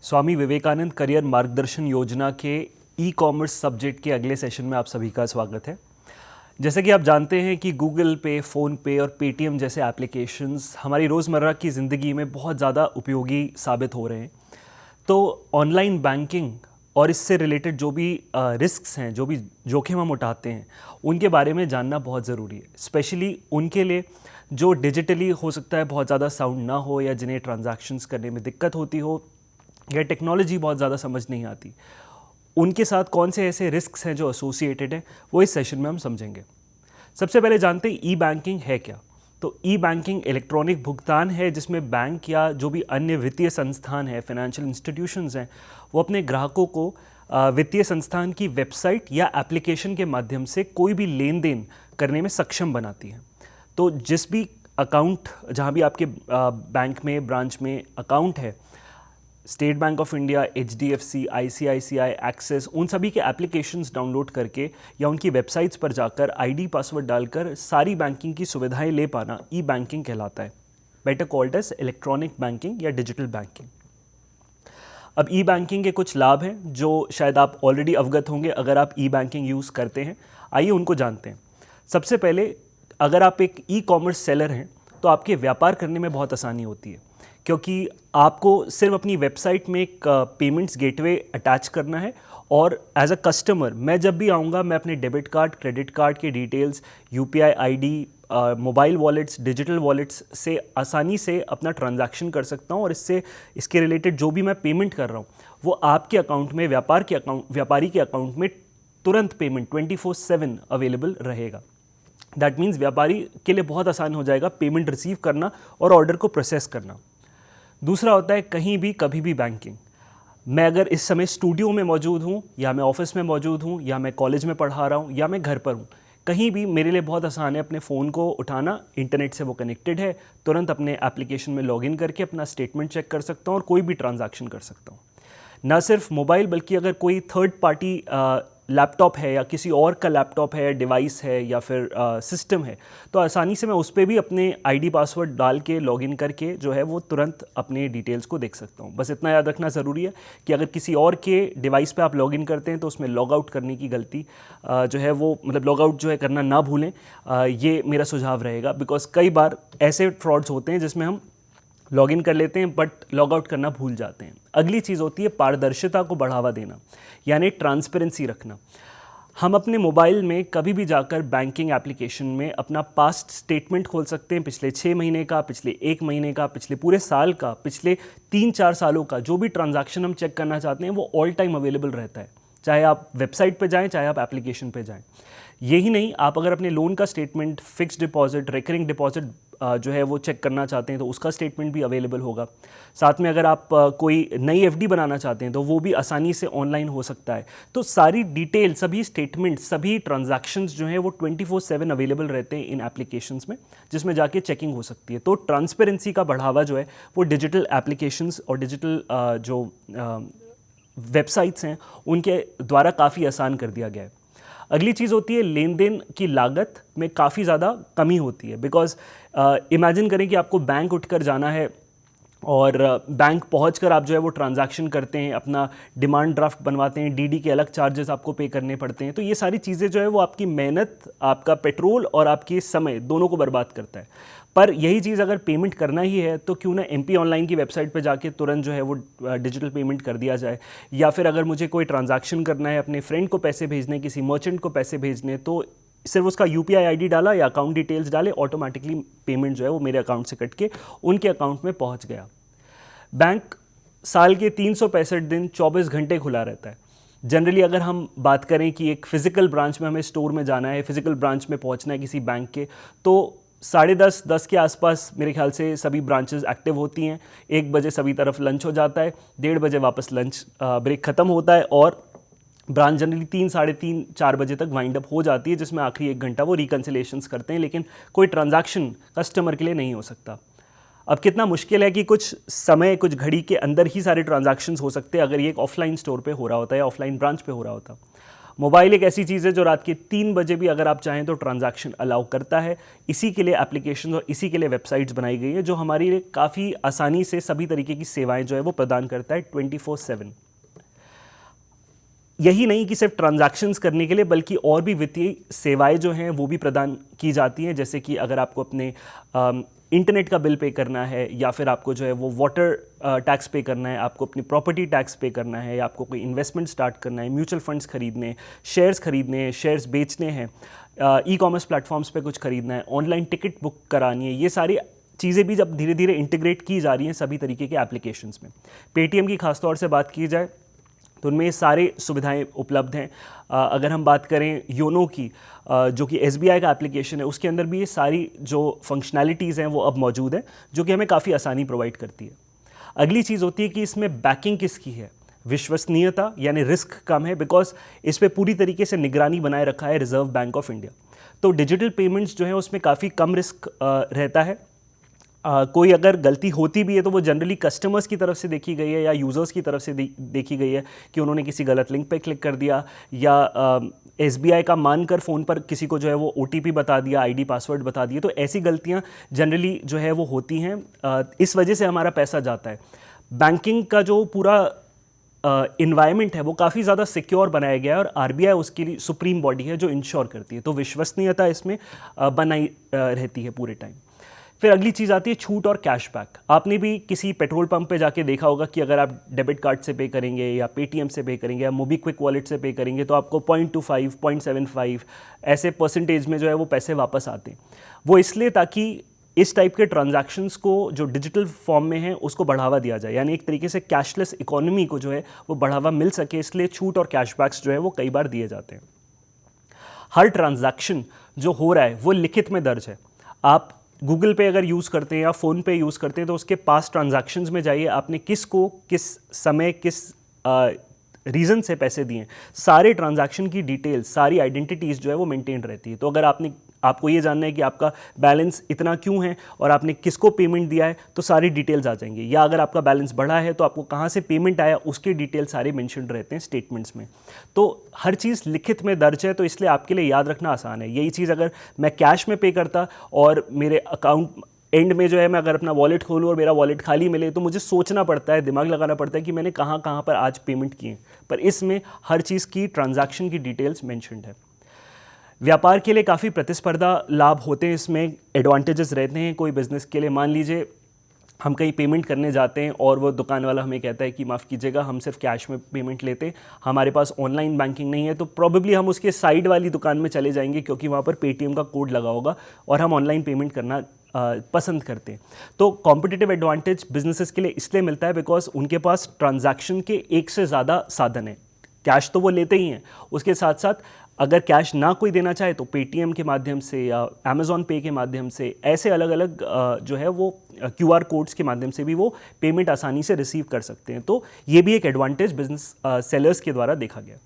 Swami Vivekananda career मार्गदर्शन योजना के ई कॉमर्स सब्जेक्ट के अगले सेशन में आप सभी का स्वागत है। जैसे कि आप जानते हैं कि गूगल पे, फ़ोनपे और पेटीएम जैसे एप्लीकेशंस हमारी रोज़मर्रा की ज़िंदगी में बहुत ज़्यादा उपयोगी साबित हो रहे हैं। तो ऑनलाइन बैंकिंग और इससे रिलेटेड जो भी रिस्क्स हैं, जो भी जोखिम हम उठाते हैं, उनके बारे में जानना बहुत ज़रूरी है। स्पेशली उनके लिए जो डिजिटली हो सकता है बहुत ज़्यादा साउंड ना हो, या जिन्हें ट्रांजैक्शंस करने में दिक्कत होती हो, या टेक्नोलॉजी बहुत ज़्यादा समझ नहीं आती। उनके साथ कौन से ऐसे रिस्क्स हैं जो एसोसिएटेड हैं, वो इस सेशन में हम समझेंगे। सबसे पहले जानते हैं ई बैंकिंग है क्या। तो ई बैंकिंग इलेक्ट्रॉनिक भुगतान है जिसमें बैंक या जो भी अन्य वित्तीय संस्थान है, फाइनेंशियल इंस्टीट्यूशंस हैं, वो अपने ग्राहकों को वित्तीय संस्थान की वेबसाइट या एप्लीकेशन के माध्यम से कोई भी लेन देन करने में सक्षम बनाती है। तो जिस भी अकाउंट, जहाँ भी आपके बैंक में, ब्रांच में अकाउंट है, state bank of India, HDFC, ICICI, axis, उन सभी के एप्लीकेशंस डाउनलोड करके या उनकी वेबसाइट्स पर जाकर ID पासवर्ड डालकर सारी बैंकिंग की सुविधाएं ले पाना ई बैंकिंग कहलाता है। Better called as electronic banking या डिजिटल बैंकिंग। अब ई बैंकिंग के कुछ लाभ हैं जो शायद आप ऑलरेडी अवगत होंगे अगर आप ई बैंकिंग यूज़ करते हैं। आइए उनको जानते हैं। सबसे पहले, अगर आप एक ई कॉमर्स सेलर हैं तो आपके व्यापार करने में बहुत आसानी होती है, क्योंकि आपको सिर्फ अपनी वेबसाइट में एक पेमेंट्स गेटवे अटैच करना है और एज अ कस्टमर मैं जब भी आऊँगा, मैं अपने डेबिट कार्ड, क्रेडिट कार्ड के details, UPI ID, mobile wallets, digital wallets से आसानी से अपना ट्रांजैक्शन कर सकता हूँ और इसके रिलेटेड जो भी मैं पेमेंट कर रहा हूँ वो आपके अकाउंट में, व्यापारी के अकाउंट में तुरंत पेमेंट 24/7 अवेलेबल रहेगा। दैट मीन्स व्यापारी के लिए बहुत आसान हो जाएगा पेमेंट रिसीव करना और ऑर्डर को प्रोसेस करना। दूसरा होता है कहीं भी कभी भी बैंकिंग। मैं अगर इस समय स्टूडियो में मौजूद हूँ, या मैं ऑफिस में मौजूद हूँ, या मैं कॉलेज में पढ़ा रहा हूँ, या मैं घर पर हूँ, कहीं भी मेरे लिए बहुत आसान है अपने फ़ोन को उठाना, इंटरनेट से वो कनेक्टेड है, तुरंत अपने एप्लीकेशन में लॉगिन करके अपना स्टेटमेंट चेक कर सकता हूँ और कोई भी ट्रांजैक्शन कर सकता हूँ। ना सिर्फ मोबाइल, बल्कि अगर कोई थर्ड पार्टी लैपटॉप है या किसी और का लैपटॉप है, डिवाइस है या फिर सिस्टम है, तो आसानी से मैं उस पर भी अपने ID पासवर्ड डाल के लॉगिन करके जो है वो तुरंत अपने डिटेल्स को देख सकता हूँ। बस इतना याद रखना ज़रूरी है कि अगर किसी और के डिवाइस पे आप लॉगिन करते हैं तो उसमें लॉग आउट करने की गलती जो है वो, मतलब लॉग आउट जो है करना ना भूलें। ये मेरा सुझाव रहेगा, बिकॉज कई बार ऐसे फ्रॉड्स होते हैं जिसमें हम लॉगिन कर लेते हैं बट लॉग आउट करना भूल जाते हैं। अगली चीज़ होती है पारदर्शिता को बढ़ावा देना, यानी ट्रांसपेरेंसी रखना। हम अपने मोबाइल में कभी भी जाकर बैंकिंग एप्लीकेशन में अपना पास्ट स्टेटमेंट खोल सकते हैं, पिछले 6 महीने का, पिछले 1 महीने का, पिछले पूरे साल का, पिछले 3-4 सालों का जो भी ट्रांजैक्शन हम चेक करना चाहते हैं वो ऑल टाइम अवेलेबल रहता है, चाहे आप वेबसाइट पे जाएं, चाहे आप एप्लीकेशन पे जाएं। यही नहीं, आप अगर अपने लोन का statement, fixed deposit, recurring deposit जो है वो चेक करना चाहते हैं तो उसका स्टेटमेंट भी अवेलेबल होगा। साथ में अगर आप कोई नई FD बनाना चाहते हैं तो वो भी आसानी से ऑनलाइन हो सकता है। तो सारी डिटेल, सभी स्टेटमेंट, सभी ट्रांजैक्शंस जो हैं वो 24/7 अवेलेबल रहते हैं इन एप्लीकेशंस में, जिसमें जाके चेकिंग हो सकती है। तो ट्रांसपेरेंसी का बढ़ावा जो है वो डिजिटल एप्लीकेशंस और डिजिटल जो वेबसाइट्स हैं उनके द्वारा काफ़ी आसान कर दिया गया है। अगली चीज़ होती है लेन देन की लागत में काफ़ी ज़्यादा कमी होती है। बिकॉज इमेजिन करें कि आपको बैंक उठकर जाना है और बैंक पहुंचकर आप जो है वो ट्रांजैक्शन करते हैं, अपना डिमांड ड्राफ्ट बनवाते हैं, DD के अलग चार्जेस आपको पे करने पड़ते हैं। तो ये सारी चीज़ें जो है वो आपकी मेहनत, आपका पेट्रोल और आपकी समय दोनों को बर्बाद करता है। पर यही चीज़ अगर पेमेंट करना ही है तो क्यों ना MP ऑनलाइन की वेबसाइट पे जाके तुरंत जो है वो डिजिटल पेमेंट कर दिया जाए। या फिर अगर मुझे कोई ट्रांजैक्शन करना है, अपने फ्रेंड को पैसे भेजने, किसी मर्चेंट को पैसे भेजने, तो सिर्फ उसका UPI ID डाला या अकाउंट डिटेल्स डाले, ऑटोमेटिकली पेमेंट जो है वो मेरे अकाउंट से कट के उनके अकाउंट में पहुंच गया। बैंक साल के 365 दिन 24 घंटे खुला रहता है। जनरली अगर हम बात करें कि एक फ़िज़िकल ब्रांच में हमें स्टोर में जाना है, फ़िज़िकल ब्रांच में पहुंचना है किसी बैंक के, तो 10:30 के आसपास मेरे ख्याल से सभी ब्रांचेस एक्टिव होती हैं। 1 बजे सभी तरफ लंच हो जाता है, 1:30 बजे वापस लंच ब्रेक ख़त्म होता है और ब्रांच जनरली 3, साढ़े 3, 4 बजे तक वाइंड अप हो जाती है, जिसमें आखिरी 1 घंटा वो रिकन्सिलेशंस करते हैं, लेकिन कोई ट्रांजैक्शन कस्टमर के लिए नहीं हो सकता। अब कितना मुश्किल है कि कुछ समय, कुछ घड़ी के अंदर ही सारे ट्रांजैक्शंस हो सकते हैं अगर ये एक ऑफलाइन स्टोर पे हो रहा होता है या ऑफलाइन ब्रांच पे हो रहा होता। मोबाइल एक ऐसी चीज़ है जो रात के 3 बजे भी अगर आप चाहें तो ट्रांजैक्शन अलाउ करता है। इसी के लिए एप्लीकेशन और इसी के लिए वेबसाइट्स बनाई गई हैं जो हमारी लिए काफ़ी आसानी से सभी तरीके की सेवाएं जो है वो प्रदान करता है 24/7। यही नहीं कि सिर्फ ट्रांजैक्शंस करने के लिए बल्कि और भी वित्तीय सेवाएं जो हैं वो भी प्रदान की जाती हैं, जैसे कि अगर आपको अपने इंटरनेट का बिल पे करना है या फिर आपको जो है वो वाटर टैक्स पे करना है, आपको अपनी प्रॉपर्टी टैक्स पे करना है, या आपको कोई इन्वेस्टमेंट स्टार्ट करना है, म्यूचुअल फंड्स खरीदने, खरीदने हैं, शेयर्स बेचने हैं, ई कॉमर्स प्लेटफॉर्म्स पे कुछ खरीदना है, ऑनलाइन टिकट बुक करानी है, ये सारी चीज़ें भी जब धीरे धीरे इंटीग्रेट की जा रही हैं सभी तरीके के एप्लीकेशंस में। पेटीएम की खासतौर से बात की जाए तो उनमें ये सारी सुविधाएं उपलब्ध हैं। अगर हम बात करें योनो की, जो कि एसबीआई का एप्लीकेशन है, उसके अंदर भी ये सारी जो फंक्शनैलिटीज़ हैं वो अब मौजूद है, जो कि हमें काफ़ी आसानी प्रोवाइड करती है। अगली चीज़ होती है कि इसमें बैकिंग किसकी है, विश्वसनीयता यानी रिस्क कम है, बिकॉज इस पर पूरी तरीके से निगरानी बनाए रखा है रिजर्व बैंक ऑफ इंडिया। तो डिजिटल पेमेंट्स जो है उसमें काफ़ी कम रिस्क रहता है। कोई अगर गलती होती भी है तो वो जनरली कस्टमर्स की तरफ से देखी गई है या यूज़र्स की तरफ से देखी गई है कि उन्होंने किसी गलत लिंक पे क्लिक कर दिया या एसबीआई का मानकर फ़ोन पर किसी को जो है वो ओटीपी बता दिया, आईडी पासवर्ड बता दिए। तो ऐसी गलतियां जनरली जो है वो होती हैं, इस वजह से हमारा पैसा जाता है। बैंकिंग का जो पूरा इन्वायरमेंट है वो काफ़ी ज़्यादा सिक्योर बनाया गया है और आरबीआई उसके लिए सुप्रीम बॉडी है जो इंश्योर करती है, तो विश्वसनीयता इसमें बनाई रहती है पूरे टाइम। फिर अगली चीज़ आती है छूट और कैशबैक। आपने भी किसी पेट्रोल पंप पे जाके देखा होगा कि अगर आप डेबिट कार्ड से पे करेंगे या पेटीएम से पे करेंगे या मोबीक्विक वॉलेट से पे करेंगे तो आपको 0.25, 0.75 ऐसे परसेंटेज में जो है वो पैसे वापस आते हैं। वो इसलिए ताकि इस टाइप के ट्रांजैक्शंस को जो डिजिटल फॉर्म में है उसको बढ़ावा दिया जाए, यानी एक तरीके से कैशलेस इकोनॉमी को जो है वो बढ़ावा मिल सके, इसलिए छूट और कैशबैक्स जो है वो कई बार दिए जाते हैं। हर ट्रांजैक्शन जो हो रहा है वो लिखित में दर्ज है। आप गूगल पे अगर यूज़ करते हैं या फ़ोन पे यूज़ करते हैं तो उसके पास ट्रांजैक्शंस में जाइए, आपने किस को किस समय किस रीज़न से पैसे दिए, सारे ट्रांजैक्शन की डिटेल, सारी आइडेंटिटीज़ जो है वो मेंटेन रहती है। तो अगर आपको ये जानना है कि आपका बैलेंस इतना क्यों है और आपने किसको पेमेंट दिया है तो सारी डिटेल्स आ जाएंगी, या अगर आपका बैलेंस बढ़ा है तो आपको कहाँ से पेमेंट आया उसके डिटेल सारे मेंशन रहते हैं स्टेटमेंट्स में। तो हर चीज़ लिखित में दर्ज है, तो इसलिए आपके लिए याद रखना आसान है। यही चीज़ अगर मैं कैश में पे करता और मेरे अकाउंट एंड में जो है मैं अगर अपना वॉलेट खोलूँ और मेरा वॉलेट खाली मिले तो मुझे सोचना पड़ता है, दिमाग लगाना पड़ता है कि मैंने कहाँ कहाँ पर आज पेमेंट किए, पर इसमें हर चीज़ की ट्रांजैक्शन की डिटेल्स मेंशन्ड है। व्यापार के लिए काफ़ी प्रतिस्पर्धा लाभ होते हैं, इसमें एडवांटेजेस रहते हैं कोई बिजनेस के लिए। मान लीजिए हम कहीं पेमेंट करने जाते हैं और वो दुकान वाला हमें कहता है कि माफ़ कीजिएगा हम सिर्फ कैश में पेमेंट लेते हैं, हमारे पास ऑनलाइन बैंकिंग नहीं है, तो प्रॉबेबली हम उसके साइड वाली दुकान में चले जाएंगे क्योंकि वहाँ पर पेटीएम का कोड लगा होगा और हम ऑनलाइन पेमेंट करना पसंद करते हैं। तो कॉम्पिटिटिव एडवांटेज बिजनेसेस के लिए इसलिए मिलता है बिकॉज उनके पास ट्रांजैक्शन के एक से ज़्यादा साधन हैं। कैश तो वो लेते ही हैं, उसके साथ साथ अगर कैश ना कोई देना चाहे तो पेटीएम के माध्यम से या अमेज़ॉन पे के माध्यम से, ऐसे अलग अलग जो है वो क्यूआर कोड्स के माध्यम से भी वो पेमेंट आसानी से रिसीव कर सकते हैं। तो ये भी एक एडवांटेज बिजनेस सेलर्स के द्वारा देखा गया।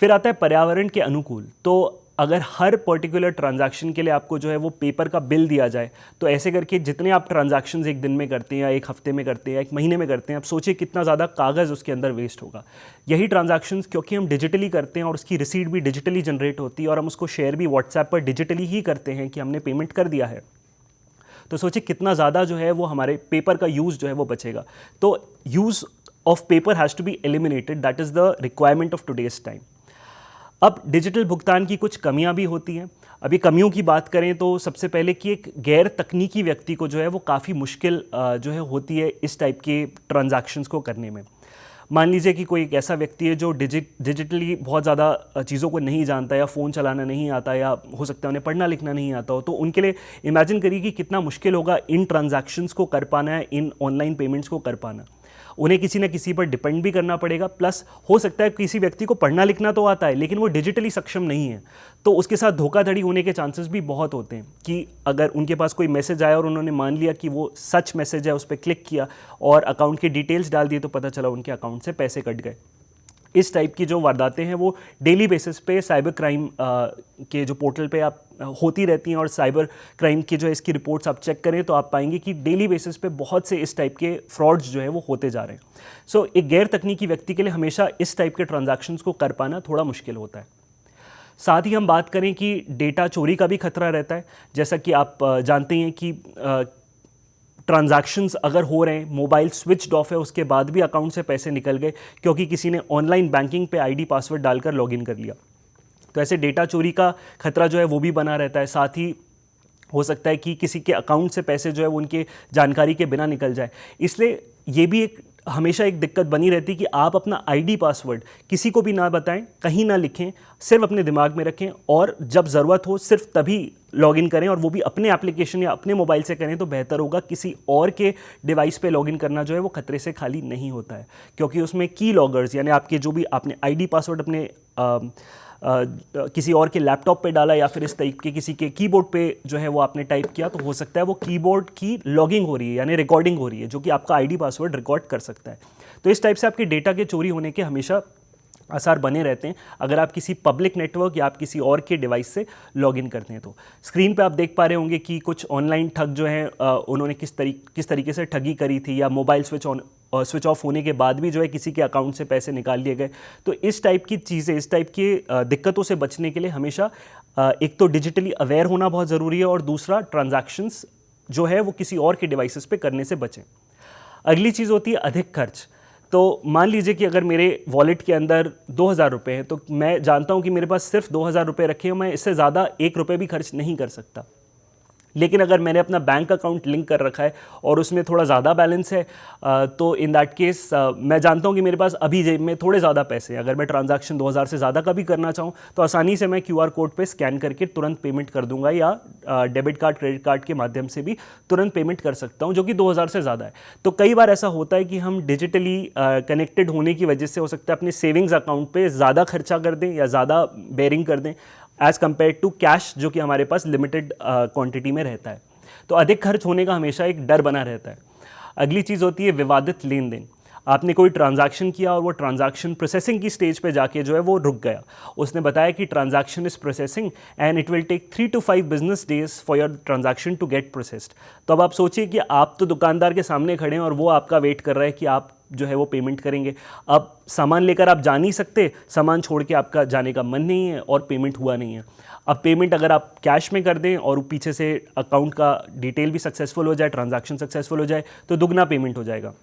फिर आता है पर्यावरण के अनुकूल। तो अगर हर पर्टिकुलर ट्रांजैक्शन के लिए आपको जो है वो पेपर का बिल दिया जाए तो ऐसे करके जितने आप ट्रांजैक्शंस एक दिन में करते हैं या एक हफ्ते में करते हैं या एक महीने में करते हैं, आप सोचिए कितना ज़्यादा कागज़ उसके अंदर वेस्ट होगा। यही ट्रांजैक्शंस क्योंकि हम डिजिटली करते हैं और उसकी रिसीट भी डिजिटली जनरेट होती है और हम उसको शेयर भी व्हाट्सएप पर डिजिटली ही करते हैं कि हमने पेमेंट कर दिया है, तो सोचिए कितना ज़्यादा जो है वो हमारे पेपर का यूज़ जो है वो बचेगा। तो use of paper has to be eliminated, that is the requirement of today's time. अब डिजिटल भुगतान की कुछ कमियां भी होती हैं। अभी कमियों की बात करें तो सबसे पहले कि एक गैर तकनीकी व्यक्ति को जो है वो काफ़ी मुश्किल जो है होती है इस टाइप के ट्रांजैक्शंस को करने में। मान लीजिए कि कोई एक ऐसा व्यक्ति है जो डिजिटली बहुत ज़्यादा चीज़ों को नहीं जानता या फ़ोन चलाना नहीं आता या हो सकता है उन्हें पढ़ना लिखना नहीं आता हो, तो उनके लिए इमेजिन करिए कि कितना मुश्किल होगा इन ट्रांजैक्शंस को कर पाना है, इन ऑनलाइन पेमेंट्स को कर पाना। उन्हें किसी न किसी पर डिपेंड भी करना पड़ेगा, प्लस हो सकता है किसी व्यक्ति को पढ़ना लिखना तो आता है लेकिन वो डिजिटली सक्षम नहीं है, तो उसके साथ धोखाधड़ी होने के चांसेस भी बहुत होते हैं कि अगर उनके पास कोई मैसेज आया और उन्होंने मान लिया कि वो सच मैसेज है, उस पर क्लिक किया और अकाउंट के डिटेल्स डाल दिए तो पता चला उनके अकाउंट से पैसे कट गए। इस टाइप की जो वारदातें हैं वो डेली बेसिस पे साइबर क्राइम के जो पोर्टल पे आप होती रहती हैं, और साइबर क्राइम की जो इसकी रिपोर्ट्स आप चेक करें तो आप पाएंगे कि डेली बेसिस पे बहुत से इस टाइप के फ्रॉड्स जो है वो होते जा रहे हैं। सो एक गैर तकनीकी व्यक्ति के लिए हमेशा इस टाइप के ट्रांजैक्शंस को कर पाना थोड़ा मुश्किल होता है। साथ ही हम बात करें कि डेटा चोरी का भी खतरा रहता है। जैसा कि आप जानते हैं कि ट्रांजैक्शंस अगर हो रहे हैं, मोबाइल स्विच्ड ऑफ है, उसके बाद भी अकाउंट से पैसे निकल गए क्योंकि किसी ने ऑनलाइन बैंकिंग पे आईडी पासवर्ड डालकर लॉगिन कर लिया, तो ऐसे डेटा चोरी का खतरा जो है वो भी बना रहता है। साथ ही हो सकता है कि किसी के अकाउंट से पैसे जो है वो उनके जानकारी के बिना निकल जाए। इसलिए ये भी एक हमेशा एक दिक्कत बनी रहती है कि आप अपना आईडी पासवर्ड किसी को भी ना बताएं, कहीं ना लिखें, सिर्फ अपने दिमाग में रखें, और जब ज़रूरत हो सिर्फ तभी लॉगिन करें, और वो भी अपने एप्लीकेशन या अपने मोबाइल से करें तो बेहतर होगा। किसी और के डिवाइस पे लॉगिन करना जो है वो खतरे से खाली नहीं होता है, क्योंकि उसमें की लॉगर्स यानी आपके जो भी आपने आईडी पासवर्ड अपने किसी और के लैपटॉप पे डाला या फिर इस टाइप के किसी के कीबोर्ड पे जो है वो आपने टाइप किया, तो हो सकता है वो कीबोर्ड की लॉगिंग हो रही है यानी रिकॉर्डिंग हो रही है, जो कि आपका आईडी पासवर्ड रिकॉर्ड कर सकता है। तो इस टाइप से आपके डेटा के चोरी होने के हमेशा आसार बने रहते हैं अगर आप किसी पब्लिक नेटवर्क या आप किसी और के डिवाइस से लॉगिन करते हैं। तो स्क्रीन पे आप देख पा रहे होंगे कि कुछ ऑनलाइन ठग जो हैं उन्होंने किस तरीके से ठगी करी थी, या मोबाइल स्विच ऑफ होने के बाद भी जो है किसी के अकाउंट से पैसे निकाल लिए गए। तो इस टाइप की चीज़ें, इस टाइप की दिक्कतों से बचने के लिए हमेशा एक तो डिजिटली अवेयर होना बहुत ज़रूरी है, और दूसरा ट्रांजैक्शंस जो है वो किसी और के डिवाइसेस पे करने से बचें। अगली चीज़ होती है अधिक खर्च। तो मान लीजिए कि अगर मेरे वॉलेट के अंदर 2,000 रुपये हैं, तो मैं जानता हूं कि मेरे पास सिर्फ 2,000 रुपये रखे हैं, मैं इससे ज़्यादा 1 रुपये भी खर्च नहीं कर सकता। लेकिन अगर मैंने अपना बैंक अकाउंट लिंक कर रखा है और उसमें थोड़ा ज़्यादा बैलेंस है, तो इन दैट केस मैं जानता हूं कि मेरे पास अभी जेब में थोड़े ज़्यादा पैसे हैं। अगर मैं ट्रांजैक्शन 2,000 से ज़्यादा का भी करना चाहूं तो आसानी से मैं QR कोड पे स्कैन करके तुरंत पेमेंट कर दूंगा, या डेबिट कार्ड, क्रेडिट कार्ड के माध्यम से भी तुरंत पेमेंट कर सकता हूं, जो कि 2,000 से ज़्यादा है। तो कई बार ऐसा होता है कि हम डिजिटली कनेक्टेड होने की वजह से हो सकता है अपने सेविंग्स अकाउंट पर ज़्यादा खर्चा कर दें या ज़्यादा बेयरिंग कर दें एज़ कम्पेयर टू कैश, जो कि हमारे पास लिमिटेड क्वांटिटी में रहता है। तो अधिक खर्च होने का हमेशा एक डर बना रहता है। अगली चीज़ होती है विवादित लेन देन। आपने कोई ट्रांजैक्शन किया और वो ट्रांजैक्शन प्रोसेसिंग की स्टेज पे जाके जो है वो रुक गया। उसने बताया कि transaction is processing and it will take 3 to 5 business days for your transaction to get processed. तो अब आप सोचिए कि आप तो दुकानदार के सामने खड़े हैं और वो आपका वेट कर रहा है कि आप जो है वो पेमेंट करेंगे। अब सामान लेकर आप जा नहीं सकते, सामान छोड़ के आपका जाने का मन नहीं है और पेमेंट हुआ नहीं है। अब पेमेंट अगर आप कैश में कर दें और पीछे से अकाउंट का डिटेल भी सक्सेसफुल हो जाए, ट्रांजैक्शन सक्सेसफुल हो जाए, तो दुगना पेमेंट हो जाएगा।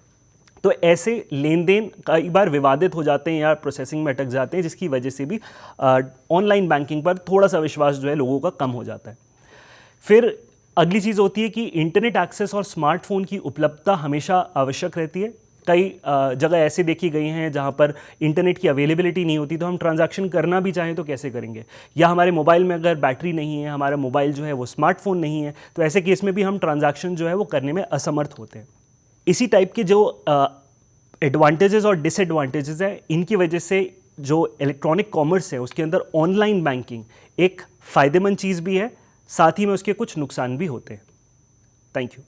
तो ऐसे लेन देन कई बार विवादित हो जाते हैं या प्रोसेसिंग में अटक जाते हैं, जिसकी वजह से भी ऑनलाइन बैंकिंग पर थोड़ा सा विश्वास जो है लोगों का कम हो जाता है। फिर अगली चीज़ होती है कि इंटरनेट एक्सेस और स्मार्टफोन की उपलब्धता हमेशा आवश्यक रहती है। कई जगह ऐसे देखी गई हैं जहां पर इंटरनेट की अवेलेबिलिटी नहीं होती, तो हम ट्रांजैक्शन करना भी चाहें तो कैसे करेंगे, या हमारे मोबाइल में अगर बैटरी नहीं है, हमारा मोबाइल जो है वो स्मार्टफोन नहीं है, तो ऐसे केस में भी हम ट्रांजैक्शन जो है वो करने में असमर्थ होते हैं। इसी टाइप के जो एडवांटेजेस और डिसएडवांटेजेस हैं, इनकी वजह से जो इलेक्ट्रॉनिक कॉमर्स है उसके अंदर ऑनलाइन बैंकिंग एक फ़ायदेमंद चीज़ भी है, साथ ही में उसके कुछ नुकसान भी होते हैं। Thank you.